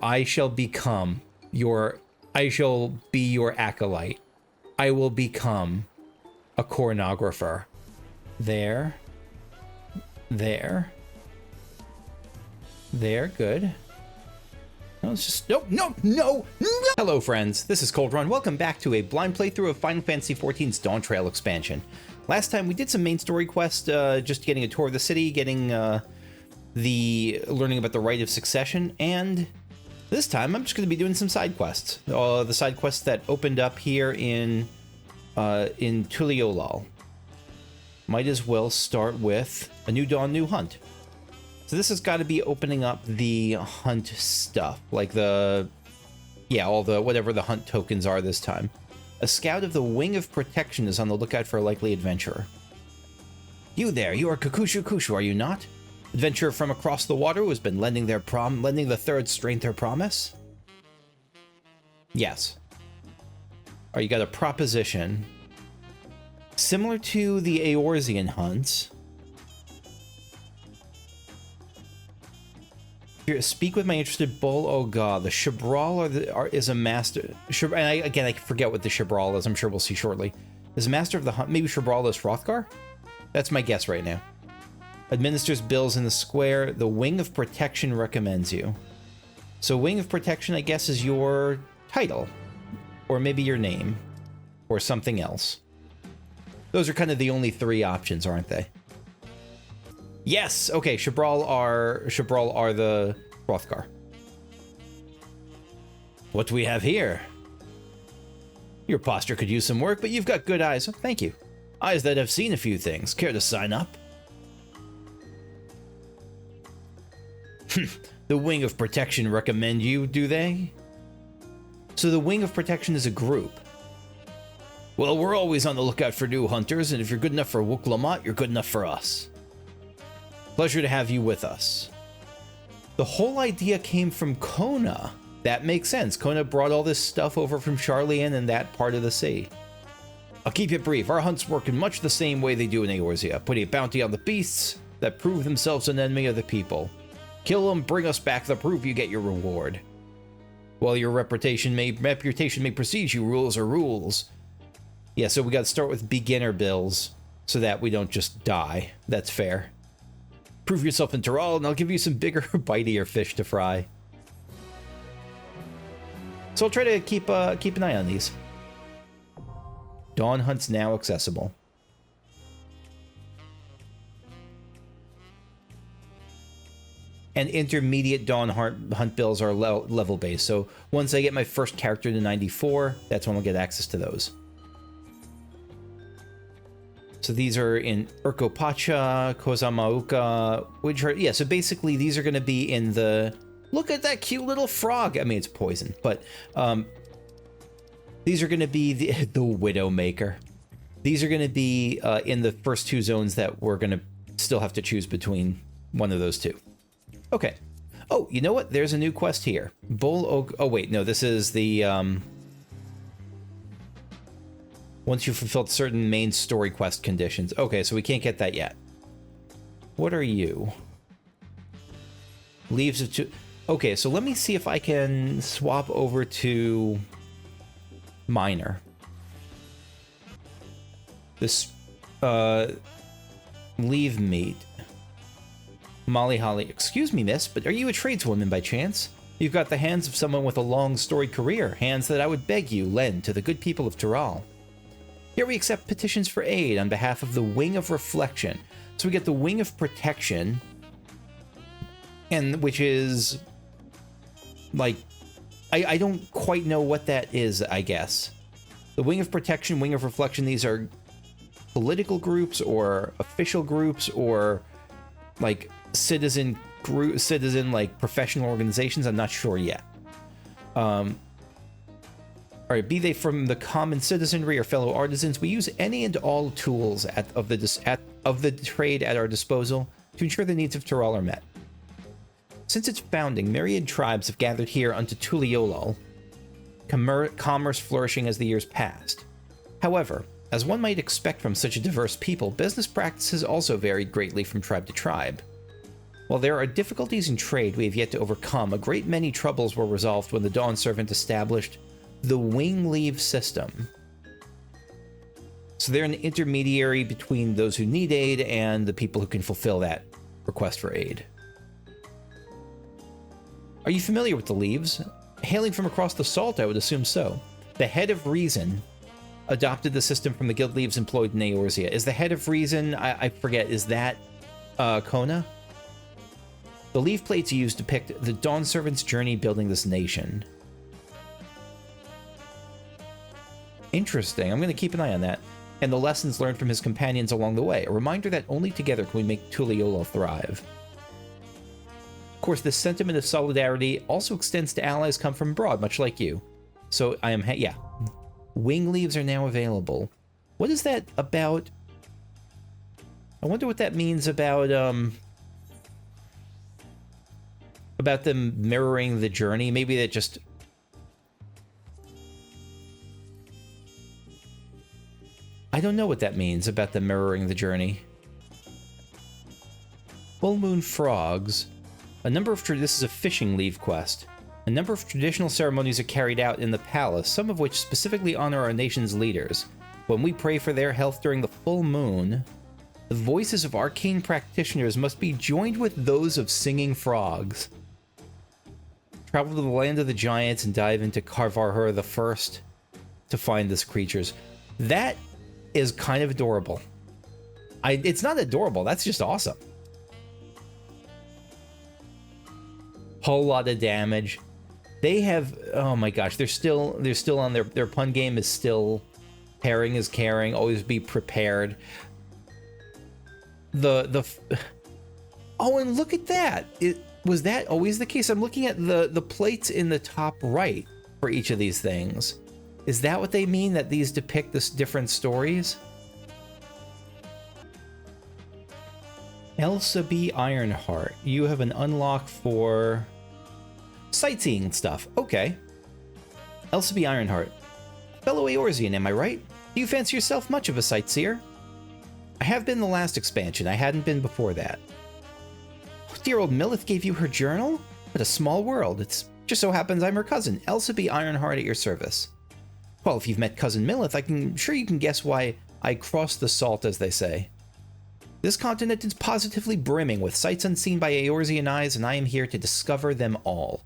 I shall become your... I shall be your acolyte. I will become a cornographer. There. There. There, good. No, it's just... No! Hello, friends. This is Cold Run. Welcome back to a blind playthrough of Final Fantasy XIV's Dawntrail expansion. Last time we did some main story quests, just getting a tour of the city, getting learning about the Rite of Succession, and this time I'm just going to be doing some side quests. The side quests that opened up here in Tuliyollal. Might as well start with a new dawn, new hunt. So this has got to be opening up the hunt stuff, like all the whatever the hunt tokens are this time. A scout of the Wing of Protection is on the lookout for a likely adventurer. You there, you are Kakushu Kushu, are you not? Adventurer from across the water who has been lending the third strength their promise? Yes. Or you got a proposition. Similar to the Eorzean hunts. Here, speak with my interested bull. Oh god, the Shabral is a master. And I forget what the Shabral is. I'm sure we'll see shortly. Is a master of the hunt. Maybe Shabral is Hrothgar? That's my guess right now. Administers bills in the square. The Wing of Protection recommends you. So Wing of Protection, I guess, is your title. Or maybe your name. Or something else. Those are kind of the only three options, aren't they? Yes! Okay, Shabral are the Hrothgar. What do we have here? Your posture could use some work, but you've got good eyes. Thank you. Eyes that have seen a few things. Care to sign up? The Wing of Protection recommend you, do they? So the Wing of Protection is a group. Well, we're always on the lookout for new hunters, and if you're good enough for Wuk Lamat, you're good enough for us. Pleasure to have you with us. The whole idea came from Kona. That makes sense. Kona brought all this stuff over from Sharlayan and that part of the sea. I'll keep it brief. Our hunts work in much the same way they do in Eorzea, putting a bounty on the beasts that prove themselves an enemy of the people. Kill them, bring us back the proof, you get your reward. While your reputation may precede you, rules are rules. Yeah, so we got to start with beginner bills so that we don't just die. That's fair. Prove yourself in Tural, and I'll give you some bigger, bitier fish to fry. So I'll try to keep an eye on these. Dawn Hunt's now accessible. And intermediate Dawn Hunt bills are level based. So once I get my first character to 94, that's when I'll get access to those. So these are in Urkopacha, Kozamauka, which are, yeah, so basically these are going to be in the, look at that cute little frog. I mean, it's poison, but these are going to be the Widowmaker. These are going to be in the first two zones that we're going to still have to choose between one of those two. Okay. Oh, you know what? There's a new quest here. Bull Oak. Oh, wait, no, this is the, once you've fulfilled certain main story quest conditions. Okay, so we can't get that yet. What are you? Leaves of two. Okay, so let me see if I can swap over to Minor. This, leave meat. Molly Holly. Excuse me, miss, but are you a tradeswoman by chance? You've got the hands of someone with a long storied career, hands that I would beg you lend to the good people of Tural. Here we accept petitions for aid on behalf of the Wing of Reflection. So we get the Wing of Protection, and which is like, I don't quite know what that is, I guess. The Wing of Protection, Wing of Reflection, these are political groups or official groups or like citizen like professional organizations. I'm not sure yet. All right, be they from the common citizenry or fellow artisans, we use any and all tools of the trade at our disposal to ensure the needs of Tural are met. Since its founding, myriad tribes have gathered here unto Tuliyollal, commerce flourishing as the years passed. However, as one might expect from such a diverse people, business practices also varied greatly from tribe to tribe. While there are difficulties in trade we have yet to overcome, a great many troubles were resolved when the Dawnservant established the Wing Leve system. So they're an intermediary between those who need aid and the people who can fulfill that request for aid. Are you familiar with the Leves? Hailing from across the Salt, I would assume so. The Head of Reason adopted the system from the guild Leves employed in Eorzea. Is the Head of Reason, I forget, is that Kona? The Leve plates used depict the Dawnservant's journey building this nation. Interesting. I'm going to keep an eye on that. And the lessons learned from his companions along the way. A reminder that only together can we make Tuliyollal thrive. Of course, this sentiment of solidarity also extends to allies come from abroad, much like you. So I am, yeah. Wing Leves are now available. What is that about? I wonder what that means about them mirroring the journey. Maybe that just... I don't know what that means about them mirroring the journey. Full Moon Frogs. A number of... This is a fishing Leve quest. A number of traditional ceremonies are carried out in the palace, some of which specifically honor our nation's leaders. When we pray for their health during the full moon, the voices of arcane practitioners must be joined with those of singing frogs. Travel to the land of the giants and dive into Karvarhur the First to find these creatures. That is kind of adorable. It's not adorable, that's just awesome. Whole lot of damage. They have, oh my gosh, they're still on their pun game is still pairing is caring, always be prepared. Oh, and look at that. Was that always the case? I'm looking at the plates in the top right for each of these things. Is that what they mean, that these depict this different stories? Elsa B. Ironheart. You have an unlock for sightseeing stuff. Okay. Elsa B. Ironheart. Fellow Eorzean, am I right? Do you fancy yourself much of a sightseer? I have been the last expansion. I hadn't been before that. Dear old Millith gave you her journal? What a small world. It just so happens I'm her cousin, Elsa B. Ironheart, at your service. Well, if you've met Cousin Millith, I'm sure you can guess why I crossed the salt, as they say. This continent is positively brimming with sights unseen by Eorzean eyes, and I am here to discover them all.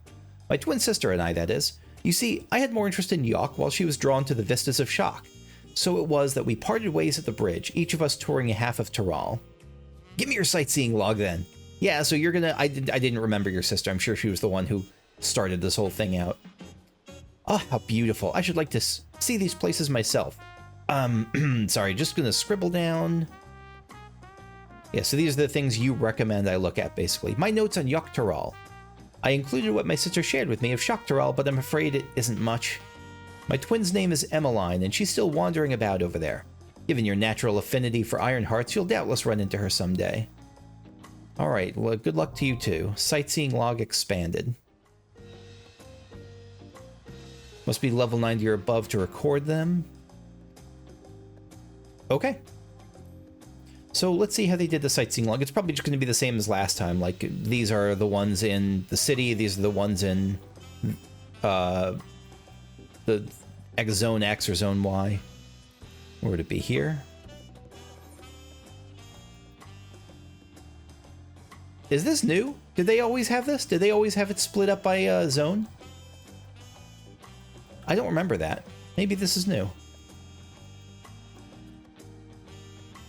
My twin sister and I, that is. You see, I had more interest in Yok while she was drawn to the vistas of Shock. So it was that we parted ways at the bridge, each of us touring a half of Tural. Give me your sightseeing log, then. Yeah, so you're gonna... I didn't remember your sister. I'm sure she was the one who started this whole thing out. Oh, how beautiful. I should like to see these places myself. Sorry, just gonna scribble down. Yeah, so these are the things you recommend I look at, basically. My notes on Yok Tural. I included what my sister shared with me of Shock Tural, but I'm afraid it isn't much. My twin's name is Emmeline, and she's still wandering about over there. Given your natural affinity for Iron Hearts, you'll doubtless run into her someday. Alright, well, good luck to you too. Sightseeing log expanded. Must be level 90 or above to record them. Okay. So let's see how they did the sightseeing log. It's probably just going to be the same as last time. Like, these are the ones in the city. These are the ones in the Zone X or Zone Y. Where would it be here? Is this new? Did they always have this? Did they always have it split up by zone? I don't remember that. Maybe this is new.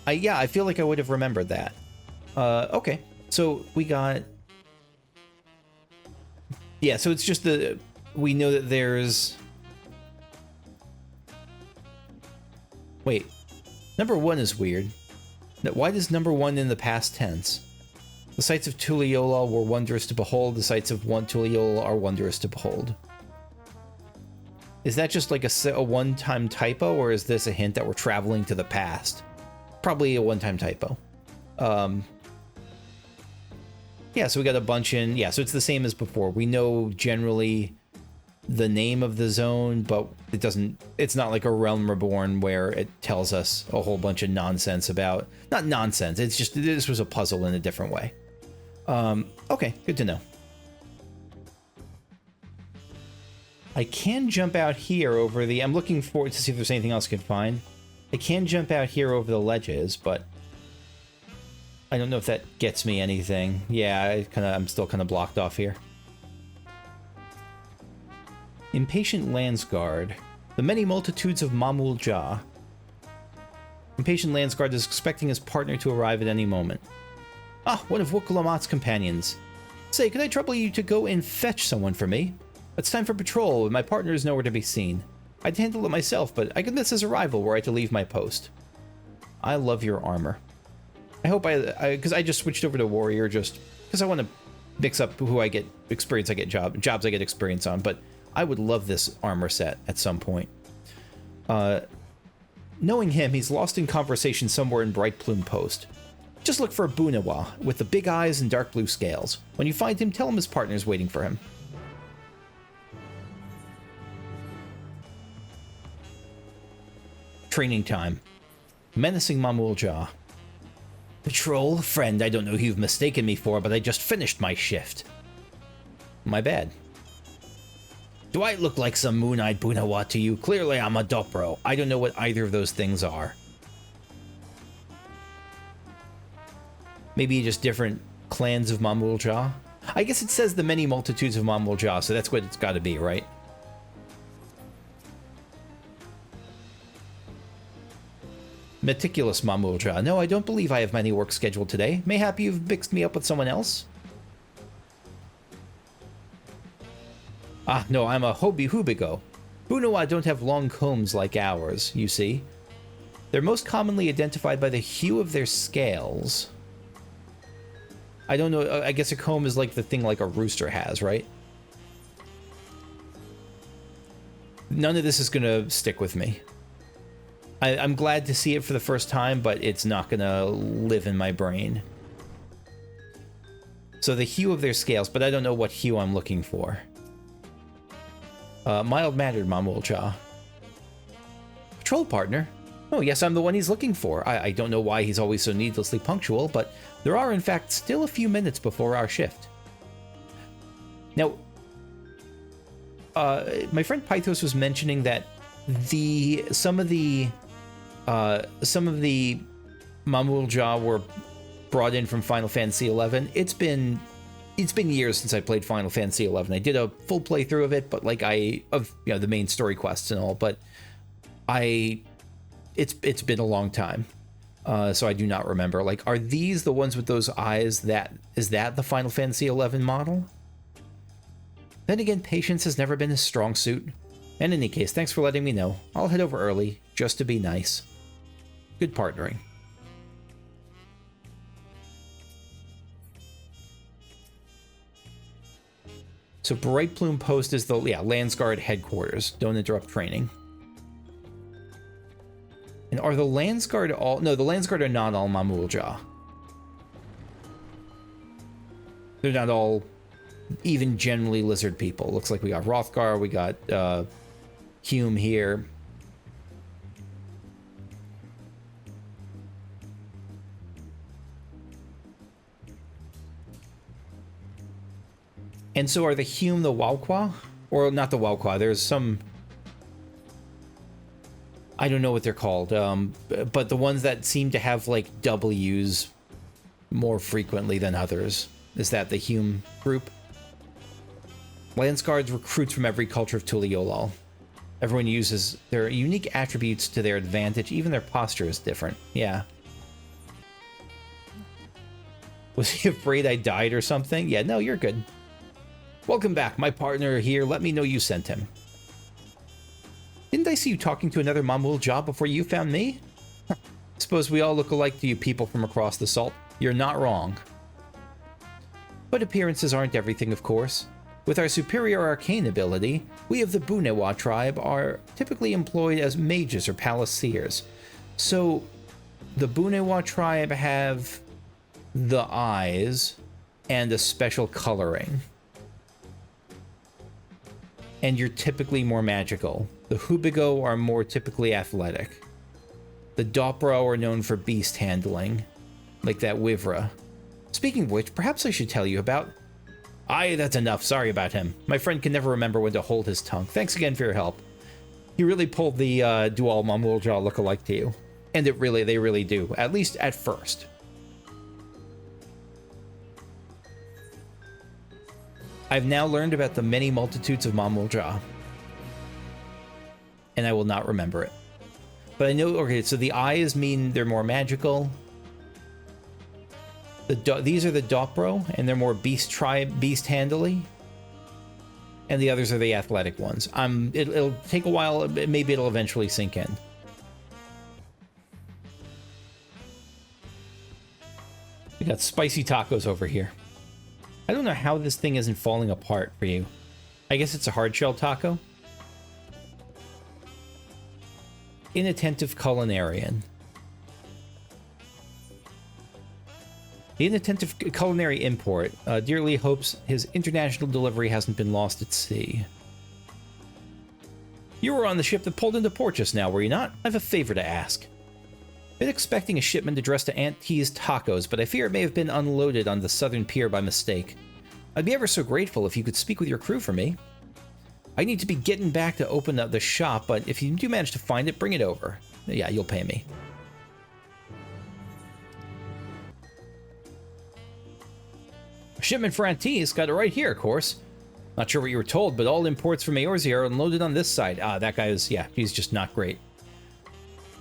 Yeah, I feel like I would have remembered that. Okay. So we got... Yeah, so it's just the... We know that there's... Wait. Number 1 is weird. Why does number 1 in the past tense? The sights of Tuliyollal were wondrous to behold. The sights of Tuliyollal are wondrous to behold. Is that just like a one-time typo, or is this a hint that we're traveling to the past? Probably a one-time typo. Yeah, so we got a bunch in... Yeah, so it's the same as before. We know generally the name of the zone, but it doesn't... It's not like a Realm Reborn where it tells us a whole bunch of nonsense about... Not nonsense, it's just this was a puzzle in a different way. Okay, good to know. I can jump out here over the... I'm looking forward to see if there's anything else I can find. I can jump out here over the ledges, but I don't know if that gets me anything. Yeah, I'm still kind of blocked off here. Impatient Landsguard. The many multitudes of Mamool Ja. Impatient Landsguard is expecting his partner to arrive at any moment. Ah, one of Wukalamat's companions. Say, could I trouble you to go and fetch someone for me? It's time for patrol, and my partner is nowhere to be seen. I'd handle it myself, but I could miss his arrival were I to leave my post. I love your armor. I hope because I just switched over to warrior just because I want to mix up who I get experience, jobs I get experience on, but I would love this armor set at some point. Knowing him, he's lost in conversation somewhere in Bright Plume Post. Just look for a Bunawa with the big eyes and dark blue scales. When you find him, tell him his partner's waiting for him. Training time. Menacing Mamool Ja. Patrol, friend, I don't know who you've mistaken me for, but I just finished my shift. My bad. Do I look like some moon-eyed Bunawa to you? Clearly I'm a Dopro. I don't know what either of those things are. Maybe just different clans of Mamool Ja? I guess it says the many multitudes of Mamool Ja, so that's what it's got to be, right? Meticulous Mamool Ja. No, I don't believe I have many work scheduled today. Mayhap you've mixed me up with someone else? Ah, no, I'm a Hobi Hubigo. Bunawa don't have long combs like ours, you see. They're most commonly identified by the hue of their scales. I don't know, I guess a comb is like the thing like a rooster has, right? None of this is gonna stick with me. I'm glad to see it for the first time, but it's not gonna live in my brain. So the hue of their scales, but I don't know what hue I'm looking for. Mild-mannered Mamool Ja. Patrol partner? Oh, yes, I'm the one he's looking for. I don't know why he's always so needlessly punctual, but there are, in fact, still a few minutes before our shift. Now, my friend Pythos was mentioning that some of the Mamool Ja were brought in from Final Fantasy XI. It's been years since I played Final Fantasy XI. I did a full playthrough of it, but like the main story quests and all. But it's been a long time, so I do not remember. Like, are these the ones with those eyes? Is that the Final Fantasy XI model? Then again, patience has never been his strong suit. In any case, thanks for letting me know. I'll head over early, just to be nice. Good partnering. So Bright Plume Post is the Landsguard headquarters. Don't interrupt training. And are the Landsguard all... No, the Landsguard are not all Mamool Ja. They're not all even generally lizard people. Looks like we got Hrothgar, we got Hume here. And so are the Hume the Walqua? Or not the Walqua, there's some... I don't know what they're called, but the ones that seem to have, like, W's more frequently than others. Is that the Hume group? Landsguards recruits from every culture of Tuliyollal. Everyone uses their unique attributes to their advantage, even their posture is different. Yeah. Was he afraid I died or something? Yeah, no, you're good. Welcome back, my partner here. Let me know you sent him. Didn't I see you talking to another Mamool Ja before you found me? Suppose we all look alike to you people from across the salt. You're not wrong. But appearances aren't everything, of course. With our superior arcane ability, we of the Bunawa tribe are typically employed as mages or palace seers. So, the Bunawa tribe have the eyes and a special coloring. And you're typically more magical. The Hubigo are more typically athletic. The Dopro are known for beast handling, like that Wivra. Speaking of which, perhaps I should tell you about... Aye, that's enough. Sorry about him. My friend can never remember when to hold his tongue. Thanks again for your help. He really pulled the dual Mamool jaw look-alike to you. And they really do. At least at first. I've now learned about the many multitudes of Mamool jaw. And I will not remember it. But I know, okay, so the eyes mean they're more magical. These are the Dopro, and they're more beast-handily. And the others are the athletic ones. It'll take a while, maybe it'll eventually sink in. We got spicy tacos over here. I don't know how this thing isn't falling apart for you. I guess it's a hard-shell taco. Inattentive culinarian. The inattentive Culinary Import dearly hopes his international delivery hasn't been lost at sea. You were on the ship that pulled into port just now, were you not? I have a favor to ask. Been expecting a shipment addressed to Aunt T's Tacos, but I fear it may have been unloaded on the southern pier by mistake. I'd be ever so grateful if you could speak with your crew for me. I need to be getting back to open up the shop, but if you do manage to find it, bring it over. Yeah, you'll pay me. A shipment for Aunt T's, got it right here, of course. Not sure what you were told, but all imports from Eorzea are unloaded on this side. Ah, that guy is, yeah, he's just not great.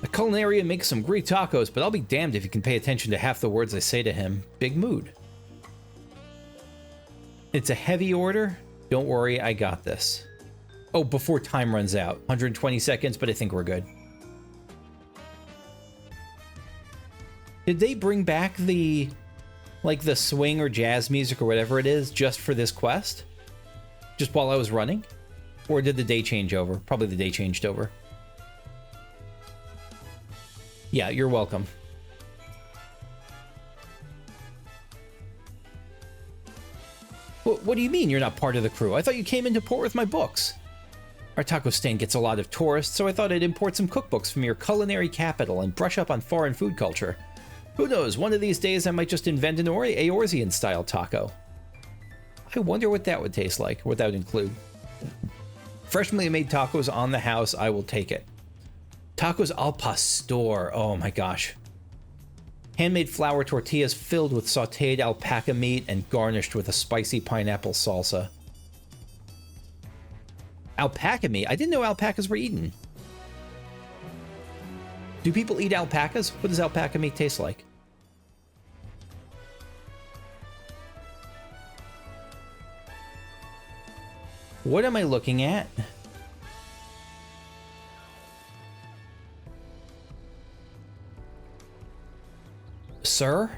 The culinarian makes some great tacos, but I'll be damned if you can pay attention to half the words I say to him. Big mood. It's a heavy order. Don't worry, I got this. Oh, before time runs out. 120 seconds, but I think we're good. Did they bring back the, like, the swing or jazz music or whatever it is just for this quest? Just while I was running? Or did the day change over? Probably the day changed over. Yeah, you're welcome. What do you mean you're not part of the crew? I thought you came into port with my books. Our taco stand gets a lot of tourists, so I thought I'd import some cookbooks from your culinary capital and brush up on foreign food culture. Who knows, one of these days I might just invent an Eorzean-style taco. I wonder what that would taste like, what that would include. Freshly made tacos on the house, I will take it. Tacos al pastor, oh my gosh. Handmade flour tortillas filled with sauteed alpaca meat and garnished with a spicy pineapple salsa. Alpaca meat? I didn't know alpacas were eaten. Do people eat alpacas? What does alpaca meat taste like? What am I looking at? Sir?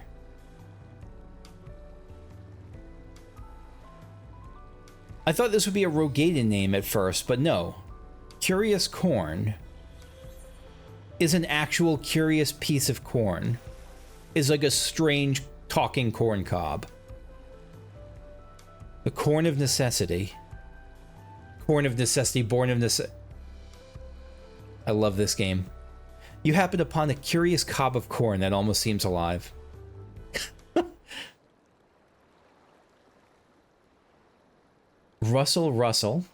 I thought this would be a Rogadan name at first, but no. Curious corn is an actual curious piece of corn. Is like a strange talking corn cob. The corn of necessity. Corn of necessity, born of necessity. I love this game. You happen upon a curious cob of corn that almost seems alive. Rustle, rustle.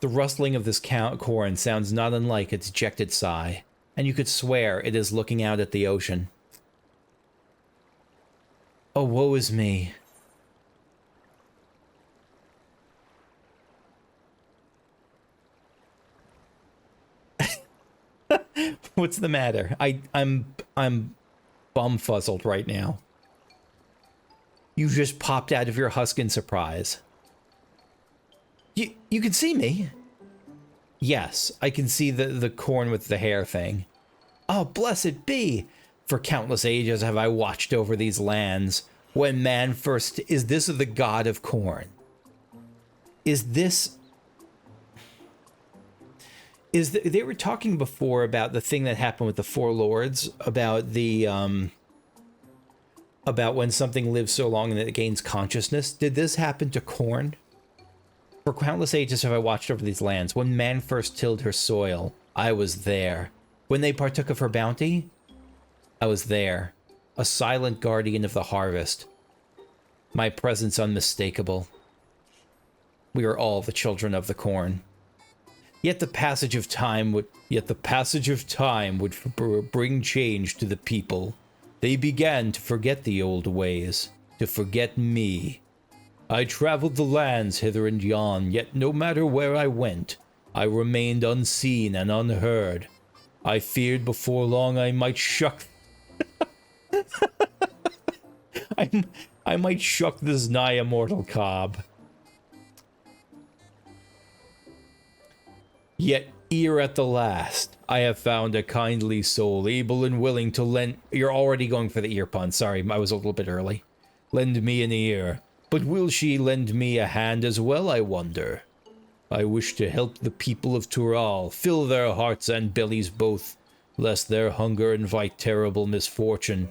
The rustling of this corn sounds not unlike a dejected sigh, and you could swear it is looking out at the ocean. Oh, woe is me. What's the matter? I'm bumfuzzled right now. You just popped out of your husk in surprise. You can see me? Yes, I can see the corn with the hair thing. Oh, blessed be! For countless ages have I watched over these lands. When man first... Is this the god of corn? Is this... They were talking before about the thing that happened with the Four Lords, about the, about when something lives so long and it gains consciousness. Did this happen to corn? For countless ages have I watched over these lands. When man first tilled her soil, I was there. When they partook of her bounty, I was there. a silent guardian of the harvest. My presence unmistakable. We are all the children of the corn. Yet the passage of time would bring change to the people. They began to forget the old ways, to forget me. I traveled the lands hither and yon, yet no matter where I went, I remained unseen and unheard. I feared before long I might shuck... I might shuck this nigh immortal cob. Yet ere at the last, I have found a kindly soul, able and willing to lend... You're already going for the ear pun. Sorry, I was a little bit early. Lend me an ear. But will she lend me a hand as well, I wonder? I wish to help the people of Tural, fill their hearts and bellies both, lest their hunger invite terrible misfortune.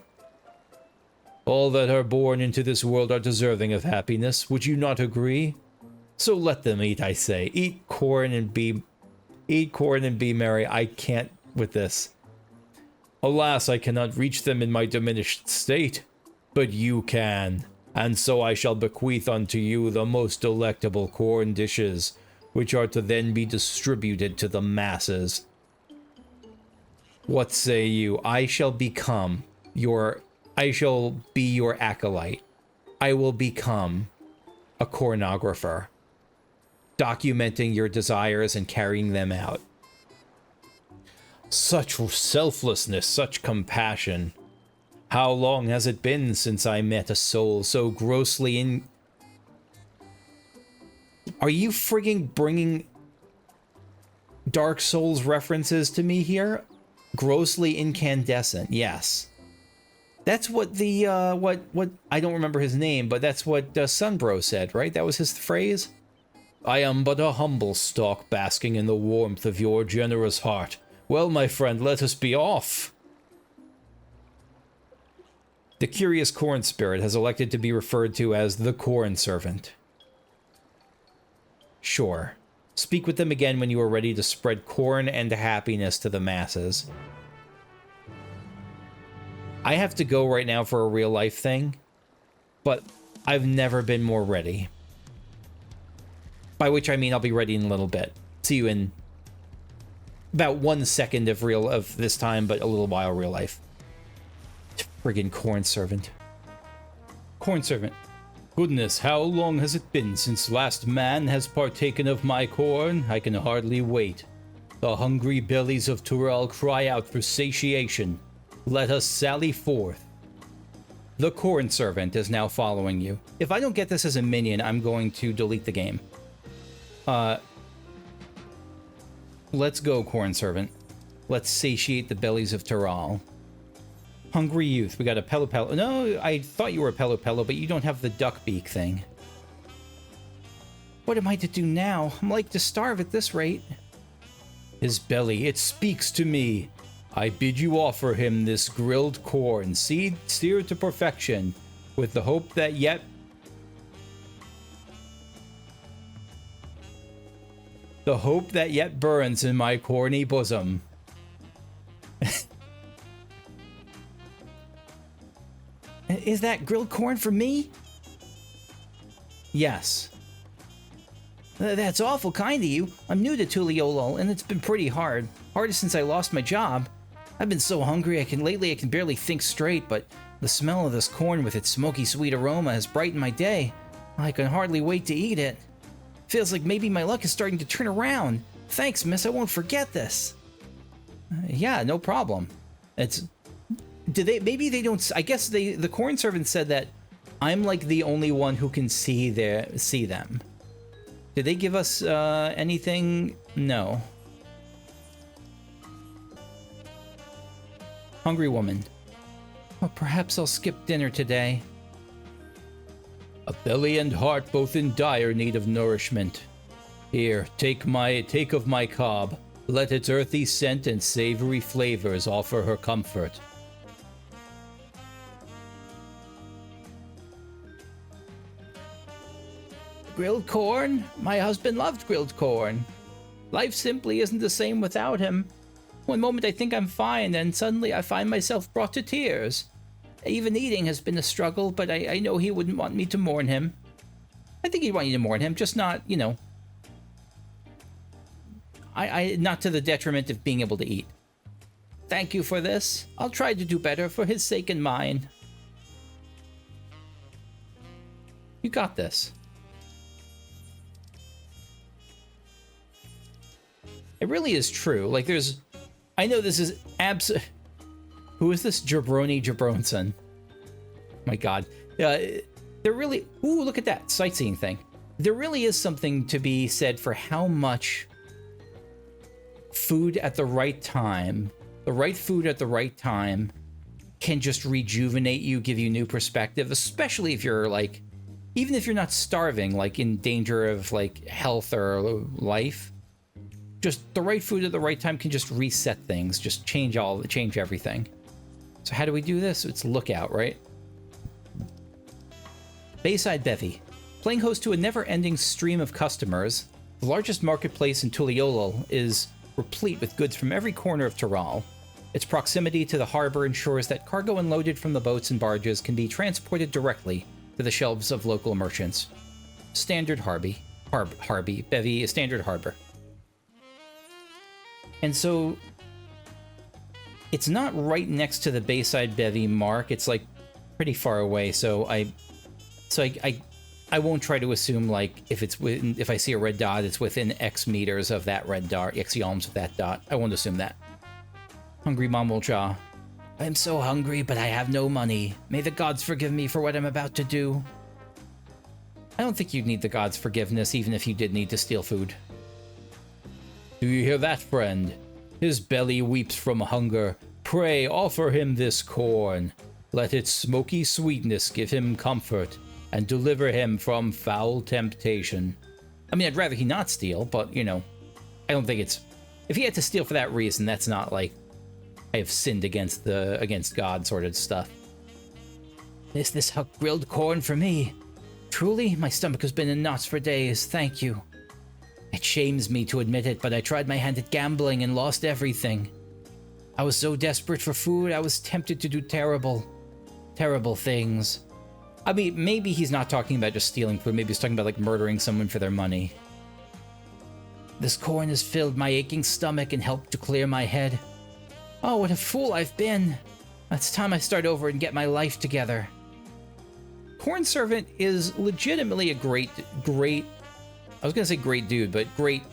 All that are born into this world are deserving of happiness, would you not agree? So let them eat, I say. Eat corn and be merry. I can't with this. Alas, I cannot reach them in my diminished state, but you can. And so I shall bequeath unto you the most delectable corn dishes, which are to then be distributed to the masses. What say you? I shall be your acolyte. I will become a cornographer, documenting your desires and carrying them out. Such selflessness, such compassion. How long has it been since I met a soul so grossly in... Are you frigging bringing Dark Souls references to me here? Grossly incandescent, yes. That's what the, what I don't remember his name, but that's what Sunbro said, right? That was his phrase? I am but a humble stalk basking in the warmth of your generous heart. Well, my friend, let us be off. The curious corn spirit has elected to be referred to as the Cornservant. Sure. Speak with them again when you are ready to spread corn and happiness to the masses. I have to go right now for a real life thing, but I've never been more ready. By which I mean I'll be ready in a little bit. See you in about 1 second of this time, but a little while real life. Friggin' Cornservant. Cornservant. Goodness, how long has it been since last man has partaken of my corn? I can hardly wait. The hungry bellies of Tural cry out for satiation. Let us sally forth. The Cornservant is now following you. If I don't get this as a minion, I'm going to delete the game. Let's go, Cornservant. Let's satiate the bellies of Tural. Hungry youth. We got a Pelopello. No, I thought you were a Pelopello, but you don't have the duck beak thing. What am I to do now? I'm like to starve at this rate. His belly, it speaks to me. I bid you offer him this grilled corn, seed steered to perfection, with the hope that yet... The hope that yet burns in my corny bosom. Is that grilled corn for me? Yes. That's awful kind of you. I'm new to Tuliyollal, and it's been pretty hard. Hardest since I lost my job. I've been so hungry lately I can barely think straight, but the smell of this corn with its smoky sweet aroma has brightened my day. I can hardly wait to eat it. Feels like maybe my luck is starting to turn around. Thanks, miss, I won't forget this. Yeah, no problem. Maybe they don't, I guess the Cornservant said that I'm like the only one who can see them. Did they give us anything? No. Hungry woman. Well, perhaps I'll skip dinner today. A belly and heart both in dire need of nourishment. Here, take of my cob. Let its earthy scent and savory flavors offer her comfort. Grilled corn? My husband loved grilled corn. Life simply isn't the same without him. One moment I think I'm fine, and suddenly I find myself brought to tears. Even eating has been a struggle, but I know he wouldn't want me to mourn him. I think he'd want you to mourn him, just not, you know... not to the detriment of being able to eat. Thank you for this. I'll try to do better for his sake and mine. You got this. It really is true. Like, there's... I know this is who is this? Jabroni Jabronson. My god. There really... Ooh, look at that. Sightseeing thing. There really is something to be said for how much food at the right time, the right food at the right time, can just rejuvenate you, give you new perspective, especially if you're, like... Even if you're not starving, like, in danger of, like, health or life... Just the right food at the right time can just reset things, just change everything. So how do we do this? It's lookout, right? Bayside Bevy. Playing host to a never-ending stream of customers, the largest marketplace in Tuliyollal is replete with goods from every corner of Tyrol. Its proximity to the harbor ensures that cargo unloaded from the boats and barges can be transported directly to the shelves of local merchants. Standard Bevy is standard harbor. And so, it's not right next to the Bayside Bevy mark. It's like pretty far away. So I won't try to assume like if I see a red dot, it's within X meters of that red dot, X yalms of that dot. I won't assume that. Hungry Mamool Jaw. I'm so hungry, but I have no money. May the gods forgive me for what I'm about to do. I don't think you'd need the gods' forgiveness, even if you did need to steal food. Do you hear that, friend? His belly weeps from hunger. Pray, offer him this corn. Let its smoky sweetness give him comfort, and deliver him from foul temptation. I mean, I'd rather he not steal, but, you know, I don't think it's... If he had to steal for that reason, that's not like, I have sinned against God sort of stuff. Is this grilled corn for me? Truly, my stomach has been in knots for days, thank you. It shames me to admit it, but I tried my hand at gambling and lost everything. I was so desperate for food, I was tempted to do terrible things. I mean, maybe he's not talking about just stealing food, maybe he's talking about like murdering someone for their money. This corn has filled my aching stomach and helped to clear my head. Oh, what a fool I've been. It's time I start over and get my life together. Cornservant is legitimately a great, I was gonna say great dude, but great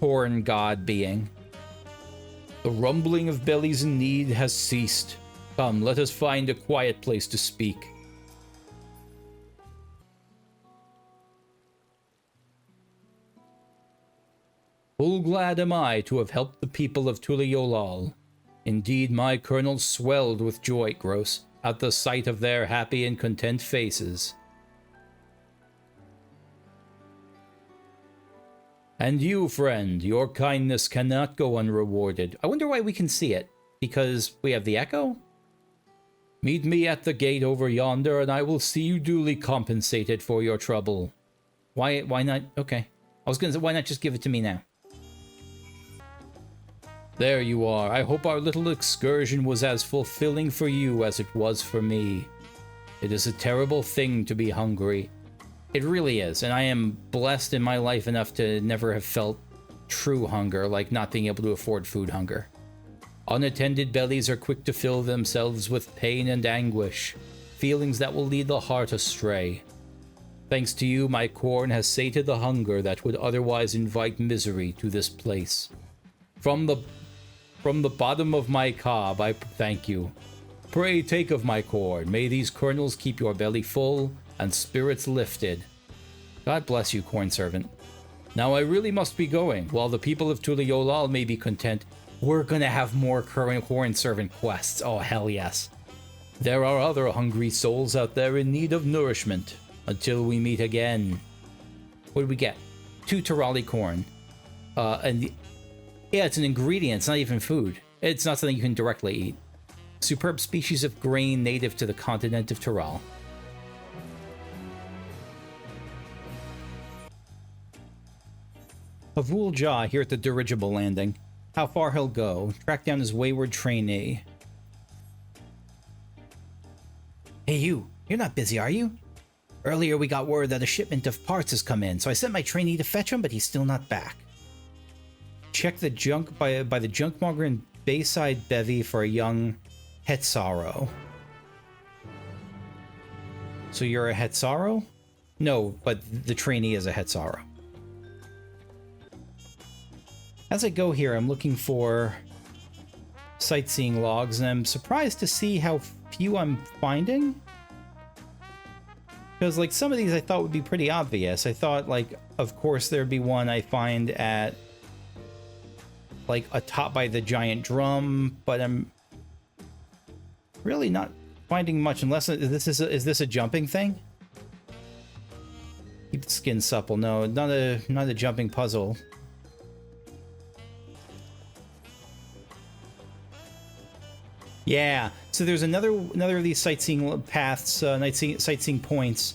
corn god being. The rumbling of bellies in need has ceased. Come, let us find a quiet place to speak. Full glad am I to have helped the people of Tuliyollal. Indeed, my kernels swelled with joy, Gross, at the sight of their happy and content faces. And you, friend, your kindness cannot go unrewarded. I wonder why we can see it. Because we have the echo? Meet me at the gate over yonder, and I will see you duly compensated for your trouble. Why not? Okay. I was gonna say, why not just give it to me now? There you are. I hope our little excursion was as fulfilling for you as it was for me. It is a terrible thing to be hungry. It really is, and I am blessed in my life enough to never have felt true hunger, like not being able to afford food hunger. Unattended bellies are quick to fill themselves with pain and anguish, feelings that will lead the heart astray. Thanks to you, my corn has sated the hunger that would otherwise invite misery to this place. From the bottom of my cob, I thank you. Pray take of my corn. May these kernels keep your belly full and spirits lifted. God bless you, Cornservant. Now I really must be going. While the people of Tuliyollal may be content, we're gonna have more Cornservant quests. Oh, hell yes. There are other hungry souls out there in need of nourishment. Until we meet again. What did we get? 2 Tyroli corn. Yeah, it's an ingredient. It's not even food. It's not something you can directly eat. Superb species of grain native to the continent of Tyrol. Mamool Jaw here at the dirigible landing. How far he'll go. Track down his wayward trainee. Hey you, you're not busy, are you? Earlier we got word that a shipment of parts has come in, so I sent my trainee to fetch him, but he's still not back. Check the junk by the junkmonger in Bayside Bevy for a young Hetsaro. So you're a Hetsaro? No, but the trainee is a Hetsaro. As I go here, I'm looking for sightseeing logs, and I'm surprised to see how few I'm finding. Because, like, some of these I thought would be pretty obvious. I thought, like, of course there'd be one I find at, like, atop by the giant drum, but I'm really not finding much unless is this a jumping thing? Keep the skin supple. No, not a jumping puzzle. Yeah, so there's another of these sightseeing paths, sightseeing points,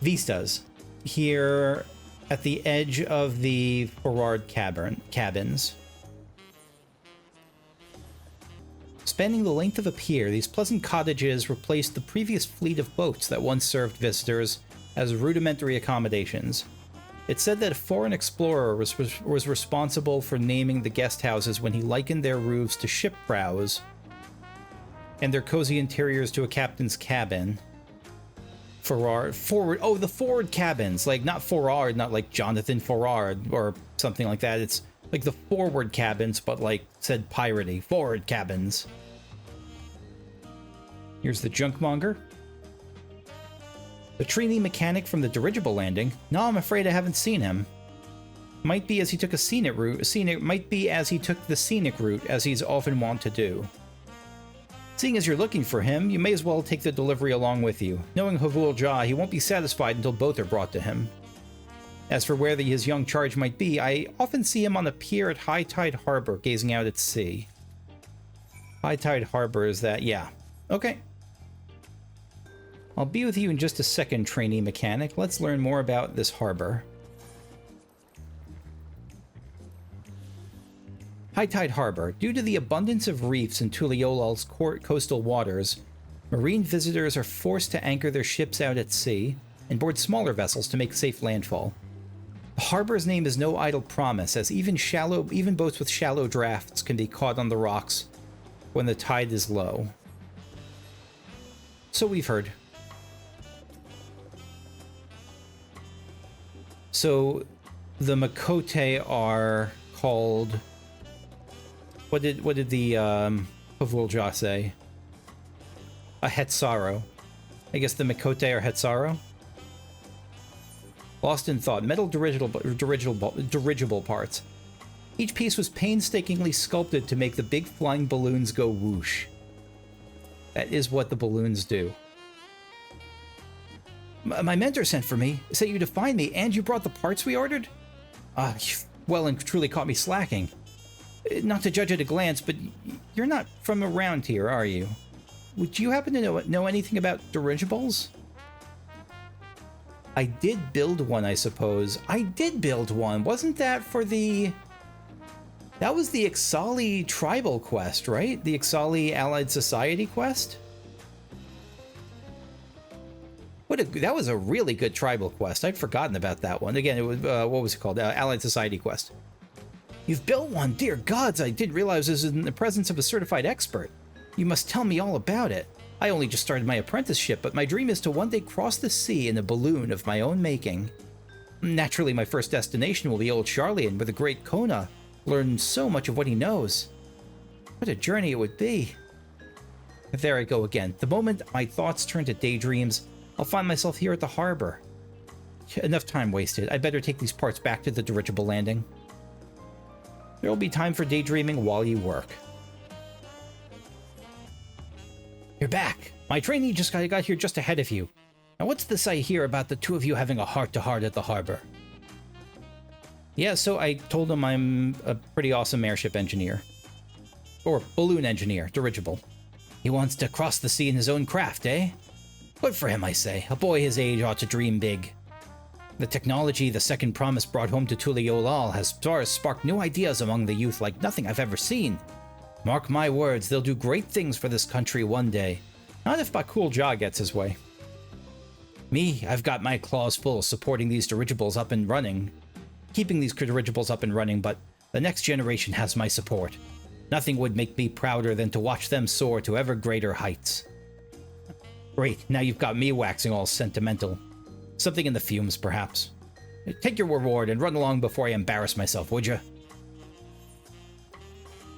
vistas, here at the edge of the Ferrard cabins. Spanning the length of a pier, these pleasant cottages replaced the previous fleet of boats that once served visitors as rudimentary accommodations. It's said that a foreign explorer was responsible for naming the guest houses when he likened their roofs to ship prows and their cozy interiors to a captain's cabin. The forward cabins, like not Forard, not like Jonathan Forard or something like that. It's like the forward cabins, but like said piratey, forward cabins. Here's the junkmonger. The trainee mechanic from the dirigible landing. No, I'm afraid I haven't seen him. Might be as he took a scenic route. Might be as he took the scenic route, as he's often wont to do. Seeing as you're looking for him, you may as well take the delivery along with you. Knowing Havul Jah, he won't be satisfied until both are brought to him. As for where his young charge might be, I often see him on the pier at High Tide Harbor, gazing out at sea. High Tide Harbor is that, yeah. Okay. I'll be with you in just a second, trainee mechanic. Let's learn more about this harbor. High Tide Harbor. Due to the abundance of reefs in Tuliyollal's coastal waters, marine visitors are forced to anchor their ships out at sea and board smaller vessels to make safe landfall. The harbor's name is no idle promise, as even boats with shallow drafts can be caught on the rocks when the tide is low. So we've heard. So the Makote are called... What did the Havul Jah say? A Hetsaro. I guess the Makote are Hetsaro? Lost in thought. Metal dirigible parts. Each piece was painstakingly sculpted to make the big flying balloons go whoosh. That is what the balloons do. My mentor sent for me, sent you to find me, and you brought the parts we ordered? You've well and truly caught me slacking. Not to judge at a glance, but you're not from around here, are you? Would you happen to know anything about dirigibles? I did build one, I suppose. I did build one. Wasn't that for the... That was the Ixali tribal quest, right? The Ixali Allied Society quest? That was a really good tribal quest. I'd forgotten about that one. Again, it was, what was it called? Allied Society quest. You've built one? Dear gods, I didn't realize this was in the presence of a certified expert. You must tell me all about it. I only just started my apprenticeship, but my dream is to one day cross the sea in a balloon of my own making. Naturally, my first destination will be Old Charlian, where the great Kona learned so much of what he knows. What a journey it would be. There I go again. The moment my thoughts turn to daydreams, I'll find myself here at the harbor. Enough time wasted. I'd better take these parts back to the dirigible landing. There will be time for daydreaming while you work. You're back. My trainee just got here just ahead of you. Now what's this I hear about the two of you having a heart-to-heart at the harbor? Yeah, so I told him I'm a pretty awesome airship engineer. Or balloon engineer, dirigible. He wants to cross the sea in his own craft, eh? Good for him, I say. A boy his age ought to dream big. The technology the Second Promise brought home to Tuliyollal has sparked new ideas among the youth like nothing I've ever seen. Mark my words, they'll do great things for this country one day. Not if Bakul Jah gets his way. Me, I've got my claws full supporting these dirigibles up and running. Keeping these dirigibles up and running, but the next generation has my support. Nothing would make me prouder than to watch them soar to ever greater heights. Great, now you've got me waxing all sentimental. Something in the fumes, perhaps. Take your reward and run along before I embarrass myself, would you?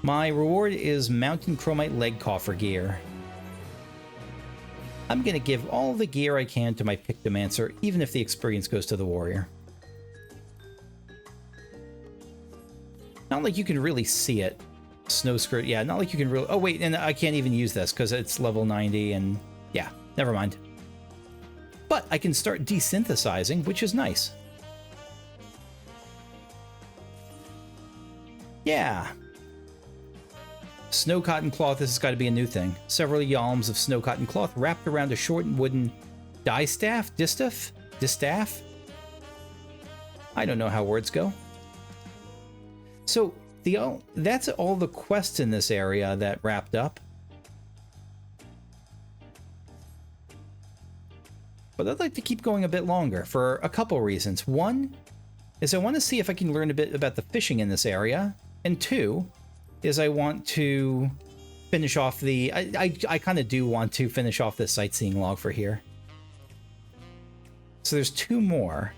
My reward is Mountain Chromite leg coffer gear. I'm gonna give all the gear I can to my Pictomancer, even if the experience goes to the warrior. Not like you can really see it. Snow skirt, yeah, not like you can really... Oh, wait, and I can't even use this because it's level 90 and... Yeah, never mind. But I can start desynthesizing, which is nice. Yeah. Snow cotton cloth, this has got to be a new thing. Several yalms of snow cotton cloth wrapped around a short wooden distaff? Distaff? I don't know how words go. So, that's all the quests in this area that wrapped up. But I'd like to keep going a bit longer for a couple reasons. One is I want to see if I can learn a bit about the fishing in this area. And two is I want to finish off the... I kind of do want to finish off the sightseeing log for here. So there's two more.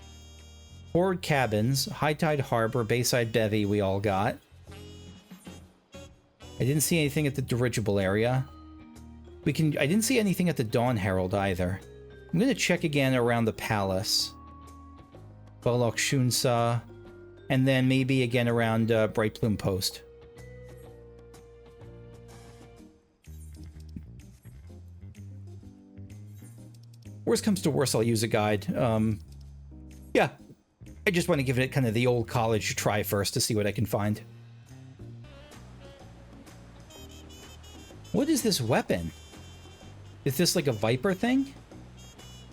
Forward Cabins, High Tide Harbor, Bayside Bevy we all got. I didn't see anything at the dirigible area. I didn't see anything at the Dawn Herald either. I'm going to check again around the palace. Vollok Shoonsa. And then maybe again around Bright Plume Post. Worst comes to worst, I'll use a guide. Yeah. I just want to give it kind of the old college try first to see what I can find. What is this weapon? Is this like a Viper thing?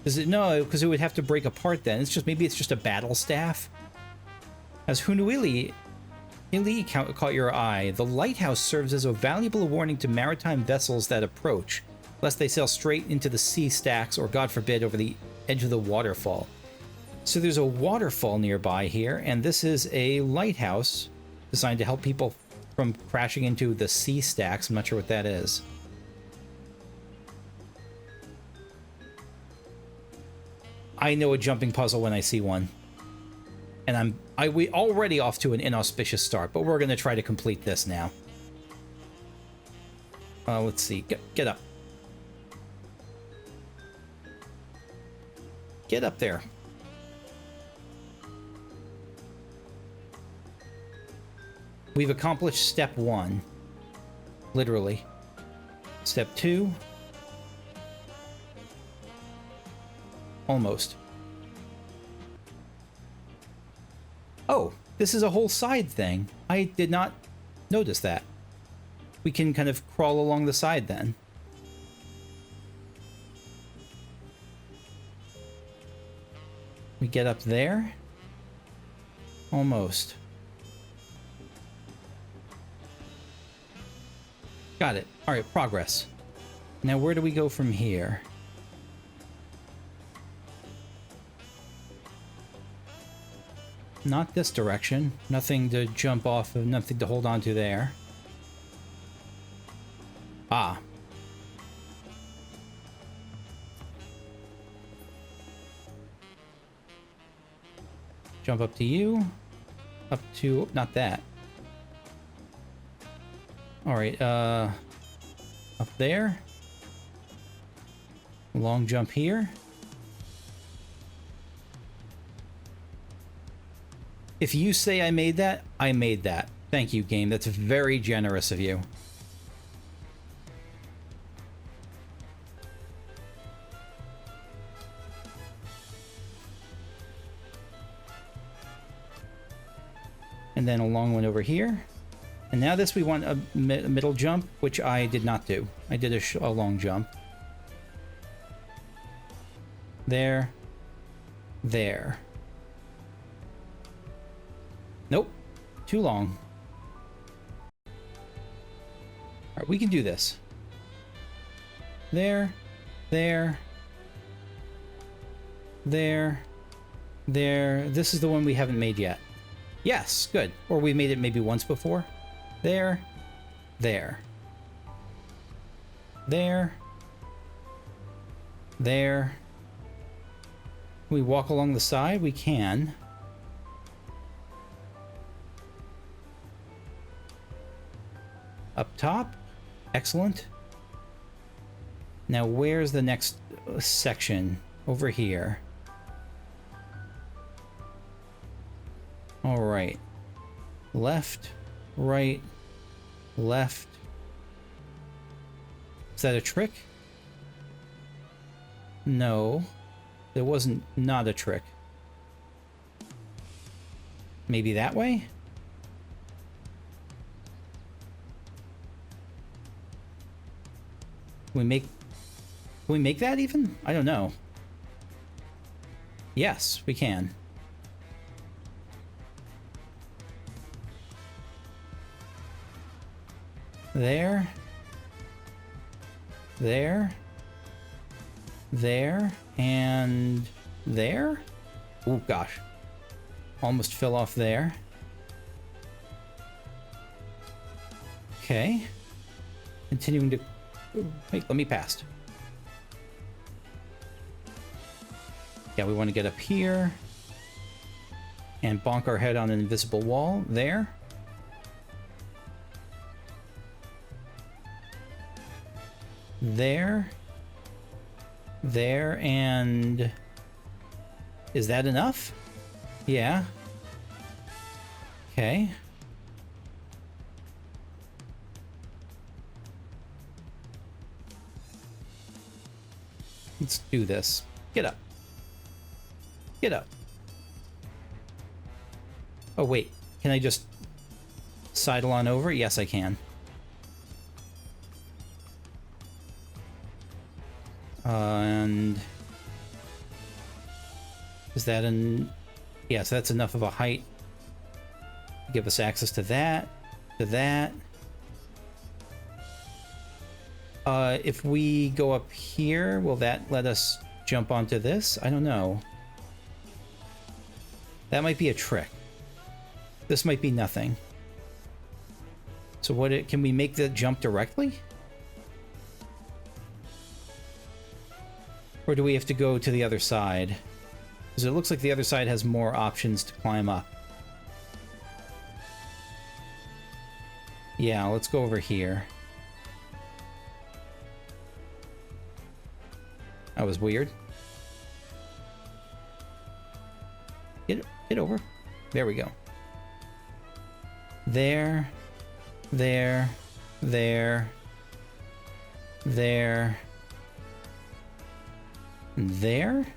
Is it? No, because it would have to break apart then. Maybe it's just a battle staff. As Hunu'iliy caught your eye, the lighthouse serves as a valuable warning to maritime vessels that approach, lest they sail straight into the sea stacks or, God forbid, over the edge of the waterfall. So there's a waterfall nearby here, and this is a lighthouse designed to help people from crashing into the sea stacks. I'm not sure what that is. I know a jumping puzzle when I see one. And we already off to an inauspicious start, but we're going to try to complete this now. Let's see. Get up. Get up there. We've accomplished step 1. Literally. Step 2. Almost. Oh, this is a whole side thing. I did not notice that. We can kind of crawl along the side then. We get up there? Almost. Got it. All right, progress. Now where do we go from here? Not this direction. Nothing to jump off of, nothing to hold on to there. Ah. Jump up to you. Up to, not that. Alright, up there. Long jump here. If you say I made that, I made that. Thank you, game. That's very generous of you. And then a long one over here. And now this we want a middle jump, which I did not do. I did a long jump. There. There. Nope. Too long. Alright, we can do this. There. There. There. There. This is the one we haven't made yet. Yes, good. Or we made it maybe once before. There. There. There. There. Can we walk along the side? We can. Up top. Excellent. Now, where's the next section? Over here. All right. Left, right, left. Is that a trick? No. There wasn't not a trick. Maybe that way? Can we make that even? I don't know. Yes, we can. There. There. There. And there? Oh, gosh. Almost fell off there. Okay. Continuing to... Wait, let me pass. Yeah, we want to get up here and bonk our head on an invisible wall. There. There. There, and... Is that enough? Yeah. Okay. Let's do this. Get up. Get up. Oh, wait. Can I just sidle on over? Yes, I can. And... Is that an... Yes, that's enough of a height to give us access to that, to that. If we go up here, will that let us jump onto this? I don't know. That might be a trick. This might be nothing. So can we make the jump directly? Or do we have to go to the other side? Because it looks like the other side has more options to climb up. Yeah, let's go over here. That was weird. Get over. There we go. There. There. There. There. There.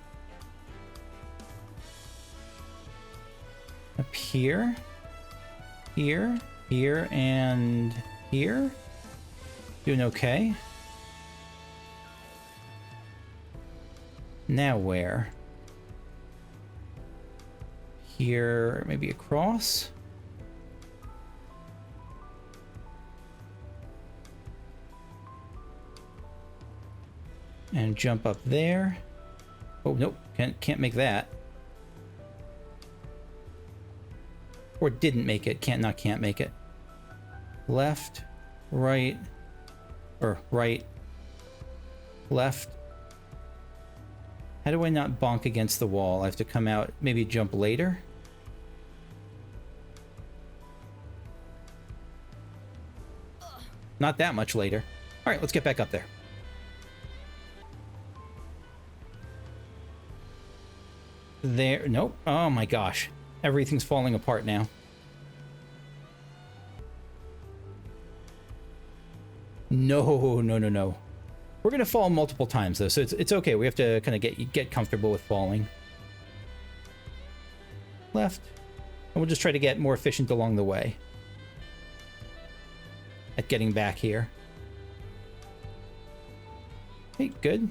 Up here. Here. Here and here. Doing okay. Now where? Here, maybe across? And jump up there. Oh, nope, can't make that. Or didn't make it, can't make it. Left, right, or right, left. How do I not bonk against the wall? I have to come out, maybe jump later? Not that much later. All right, let's get back up there. There, nope. Oh my gosh. Everything's falling apart now. No, no, no, no. We're gonna fall multiple times though, so it's okay. We have to kind of get comfortable with falling. Left. And we'll just try to get more efficient along the way. At getting back here. Okay, good.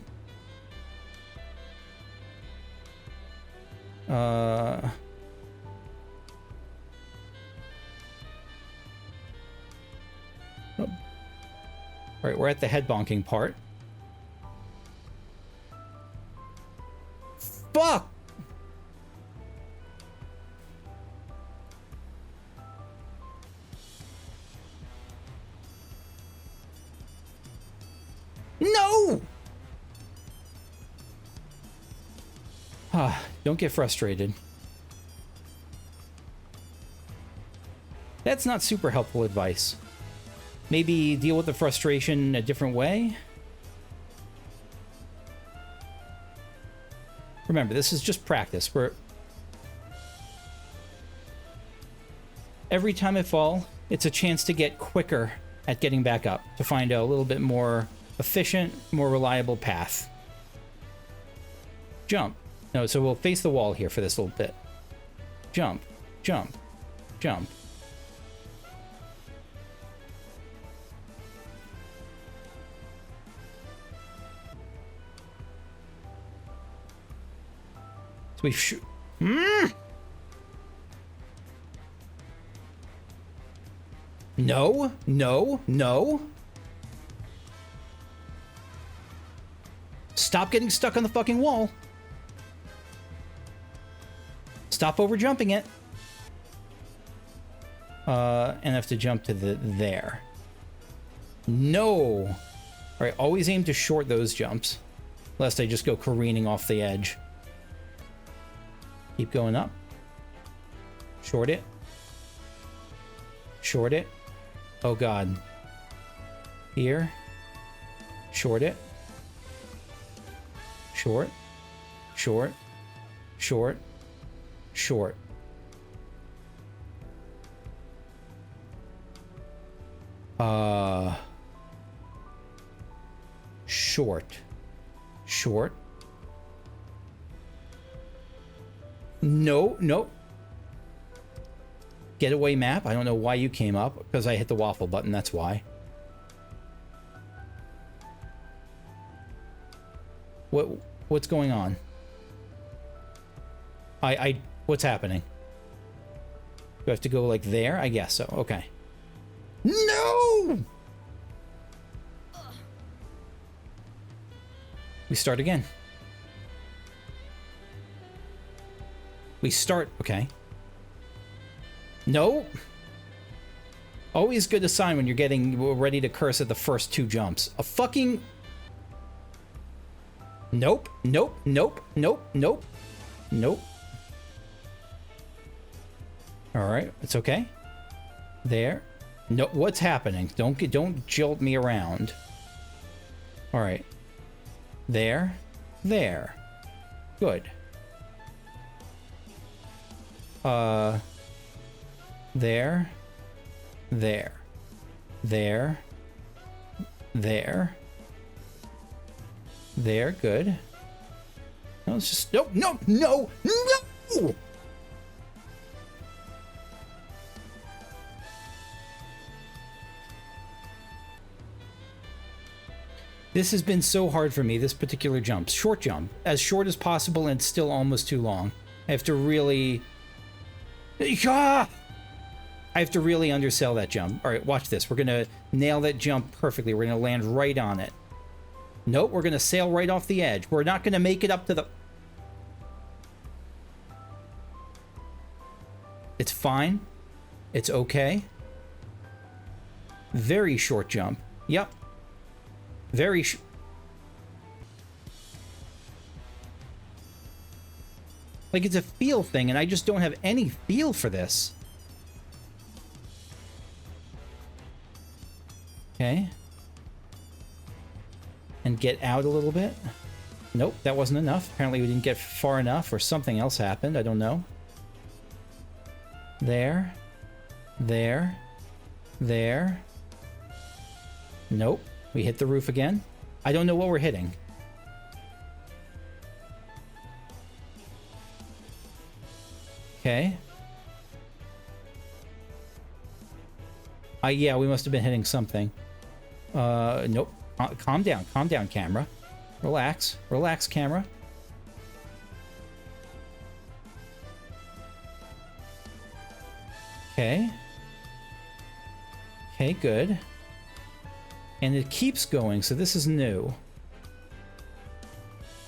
Oh. All right, we're at the head bonking part. No! Ah, don't get frustrated. That's not super helpful advice. Maybe deal with the frustration a different way? Remember, this is just practice. Every time I fall, it's a chance to get quicker at getting back up, to find a little bit more efficient, more reliable path. Jump. No, so we'll face the wall here for this little bit. Jump, jump, jump. So we No, no, no. Stop getting stuck on the fucking wall. Stop over jumping it. And I have to jump to there. No. All right, always aim to short those jumps, lest I just go careening off the edge. Keep going up. Short it. Short it. Oh god. Here. Short it. Short. Short. Short. Short. Short. Short. No, no. Getaway map. I don't know why you came up, because I hit the waffle button, that's why. What's going on? What's happening? Do I have to go like there? I guess so. Okay. No! We start again. We start... Okay. No. Always good to sign when you're getting ready to curse at the first two jumps. A fucking... Nope. Nope. Nope. Nope. Nope. Nope. Alright. It's okay. There. No. What's happening? Don't jilt me around. Alright. There. There. Good. There. There. There. There. There. Good. No, it's just... No, no, no, no! This has been so hard for me, this particular jump. Short jump. As short as possible and still almost too long. I have to really... I have to really undersell that jump. All right, watch this. We're going to nail that jump perfectly. We're going to land right on it. Nope, we're going to sail right off the edge. We're not going to make it up to the... It's fine. It's okay. Very short jump. Yep. Very like, it's a feel thing, and I just don't have any feel for this. Okay. And get out a little bit. Nope, that wasn't enough. Apparently we didn't get far enough, or something else happened. I don't know. There. There. There. Nope. We hit the roof again. I don't know what we're hitting. Okay. Yeah, we must have been hitting something. Nope. Calm down, camera. Relax. Relax, camera. Okay. Okay, good. And it keeps going, so this is new.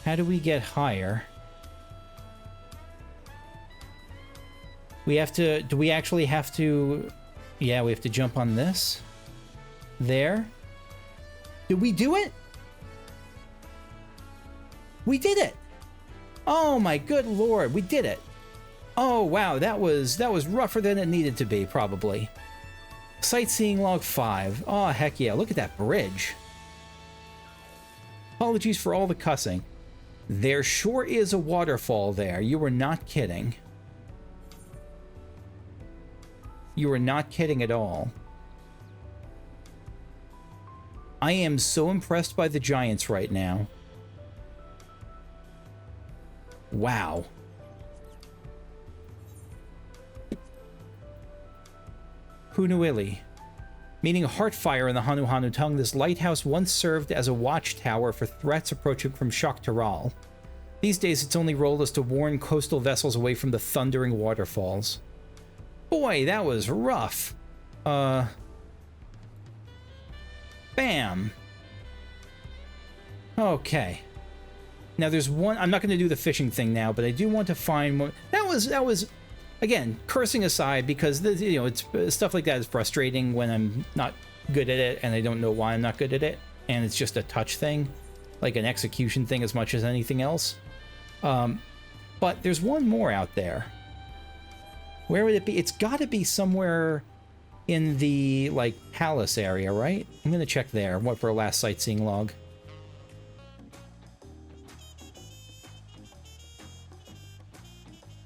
How do we get higher? We have to... Do we actually have to... Yeah, we have to jump on this. There. Did we do it? We did it! Oh my good lord, we did it! Oh wow, that was rougher than it needed to be, probably. Sightseeing log 5. Oh heck yeah, look at that bridge. Apologies for all the cussing. There sure is a waterfall there. You were not kidding. You were not kidding at all. I am so impressed by the giants right now. Wow. Hunu'iliy. Meaning Heartfire in the Hanu tongue, this lighthouse once served as a watchtower for threats approaching from Tuliyollal. These days, its only role is to warn coastal vessels away from the thundering waterfalls. Boy, that was rough. Bam. Okay. Now there's one, I'm not going to do the fishing thing now, but I do want to find more. That was, again, cursing aside, because, you know, it's stuff like that is frustrating when I'm not good at it and I don't know why I'm not good at it. And it's just a touch thing, like an execution thing as much as anything else. But there's one more out there. Where would it be? It's got to be somewhere in the, like, palace area, right? I'm going to check there. What for a last sightseeing log?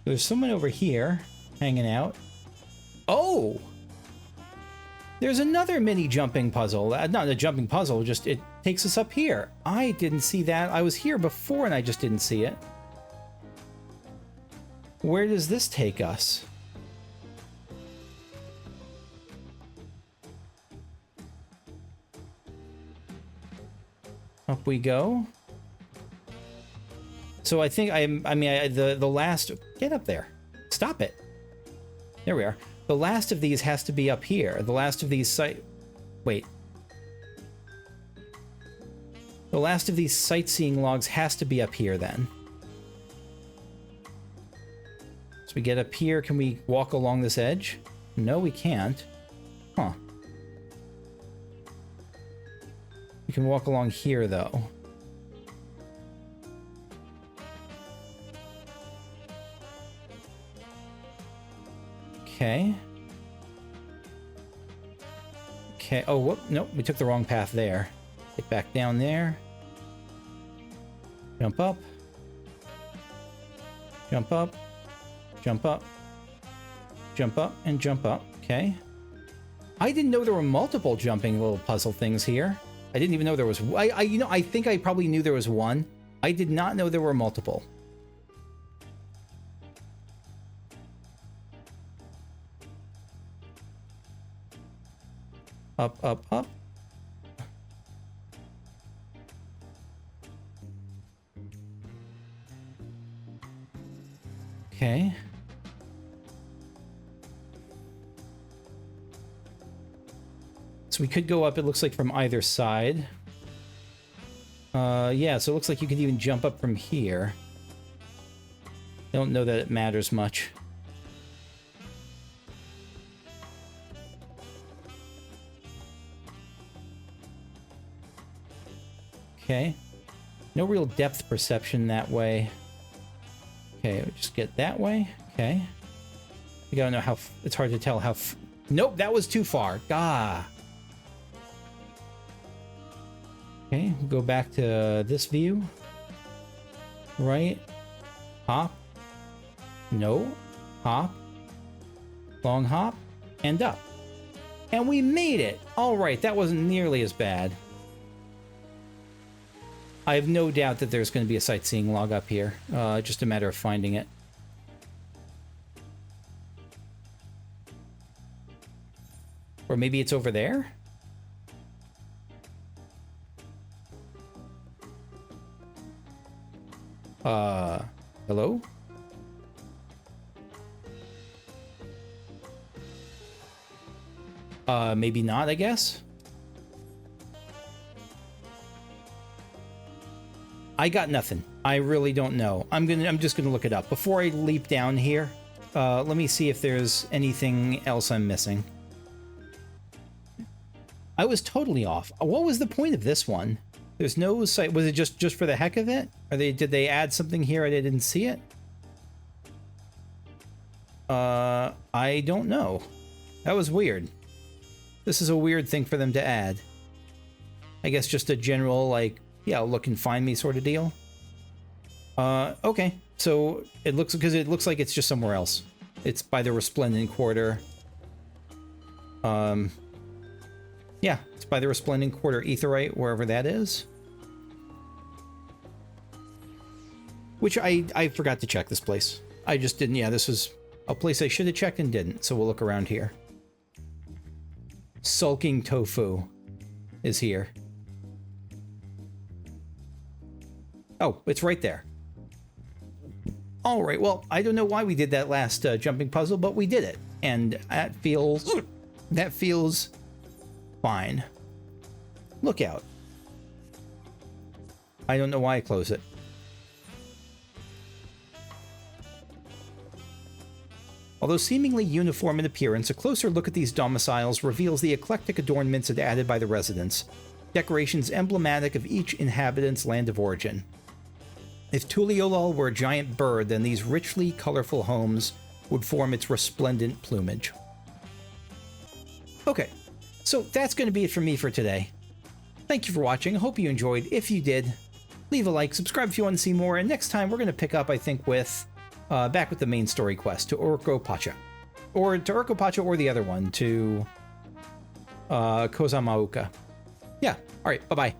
There's someone over here hanging out. Oh! There's another mini jumping puzzle. Not a jumping puzzle, just it takes us up here. I didn't see that. I was here before and I just didn't see it. Where does this take us? Up we go. So I think the last, get up there. Stop it. There we are. The last of these has to be up here. The last of these wait. The last of these sightseeing logs has to be up here then. So we get up here. Can we walk along this edge? No, we can't. Huh. We can walk along here though. Okay. Okay. Oh, whoop. Nope. We took the wrong path there. Get back down there. Jump up. Jump up. Jump up. Jump up and jump up. Okay. I didn't know there were multiple jumping little puzzle things here. I didn't even know there was. You know, I think I probably knew there was one. I did not know there were multiple. Up, up, up. Okay. So we could go up, it looks like, from either side. Yeah, so it looks like you could even jump up from here. I don't know that it matters much. Okay. No real depth perception that way. Okay, we'll just get that way. Okay. I gotta know how... It's hard to tell how... Nope, that was too far. Gah. Okay, we'll go back to this view. Right. Hop. No. Hop. Long hop. And up. And we made it! Alright, that wasn't nearly as bad. I have no doubt that there's going to be a sightseeing log up here. Just a matter of finding it. Or maybe it's over there? Hello? Maybe not, I guess? I got nothing. I really don't know. I'm just gonna look it up. Before I leap down here, let me see if there's anything else I'm missing. I was totally off. What was the point of this one? There's no site. Was it just for the heck of it? Did they add something here and I didn't see it? I don't know. That was weird. This is a weird thing for them to add. I guess just a general, like, yeah, look and find me sort of deal. Okay. So it looks like it's just somewhere else. It's by the Resplendent Quarter. Yeah, it's by the Resplendent Quarter Aetheryte, wherever that is. Which I forgot to check this place. I just didn't. Yeah, this was a place I should have checked and didn't. So we'll look around here. Sulking Tofu is here. Oh, it's right there. All right, well, I don't know why we did that last jumping puzzle, but we did it. And that feels fine. Look out. I don't know why I closed it. Although seemingly uniform in appearance, a closer look at these domiciles reveals the eclectic adornments added by the residents, decorations emblematic of each inhabitant's land of origin. If Tuliyollal were a giant bird, then these richly colorful homes would form its resplendent plumage. Okay, so that's going to be it from me for today. Thank you for watching. I hope you enjoyed. If you did, leave a like, subscribe if you want to see more, and next time we're going to pick up, I think, with back with the main story quest to Urko-Pacha. Or to Urko-Pacha or the other one, to Kozamauka. Yeah, alright, bye-bye.